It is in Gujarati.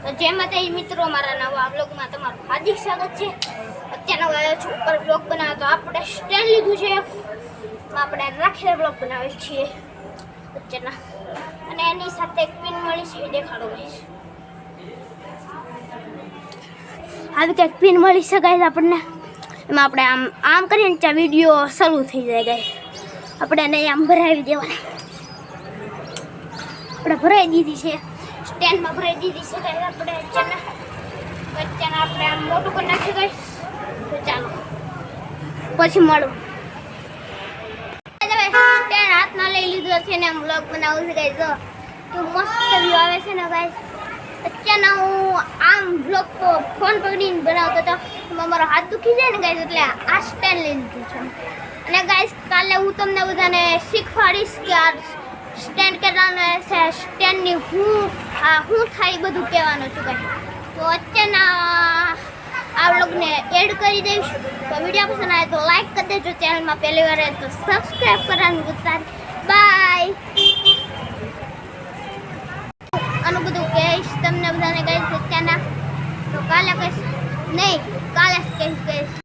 તો જય માતાજી મિત્રો, મારા નવા વ્લોગમાં તમારું હાર્દિક સ્વાગત છે। અત્યારનો આવ્યો છું ઉપર વ્લોગ બનાવવા, તો આપણે સ્ટેન્ડ લીધું છે, આપણે રાખીને વ્લોગ બનાવીએ છીએ અત્યારના, અને એની સાથે એક પિન મળી છે, એ દેખાડો ગાઈસ। આવી કંઈક પિન મળી છે ગાઈસ આપણને, એમાં આપણે આમ કરીને ત્યાં વિડીયો શરૂ થઈ જાય ગાઈસ। આપણે એને આમ ભરાવી દેવાના, આપણે ભરાઈ દીધી છે, સ્ટેન્ડમાં ભરાઈ દીધી છે ગાઈસ આપણે અત્યારે આપણે આમ મોટું કરી નાખીએ ગાઈસ। તો ચાલો પછી મળું। સ્ટેન્ડ હાથમાં લઈ લીધો છે ને આમ વ્લોગ બનાવું છે ગાઈસ। તો મસ્ત વ્યૂ આવે છે ને ગાઈસ। અત્યારના હું આમ વ્લોગ ફોન પકડીને બનાવતો હતો, મારો હાથ દુખી જાય ને ગાઈસ, એટલે આ સ્ટેન્ડ લઈ લીધું છે। અને ગાઈસ કાલે હું તમને બધાને શીખવાડીશ કે આ સ્ટેન્ડ કરવાનું છે, સ્ટેન્ડની હું થાય બધું કહેવાનું છું ગાઈસ। તો અત્યારના આ વ્લોગને એડ કરી દઈશ। તો વિડીયો પસંદ આવે તો લાઈક કરી દેજો, ચેનલમાં પહેલી વાર તો સબસ્ક્રાઈબ કરવાનું ભૂલતા બાય। આનું બધું કહીશ તમને બધાને કહીશ અત્યારના, તો કાલે કહીશ નહીં, કાલે જ કહીશ।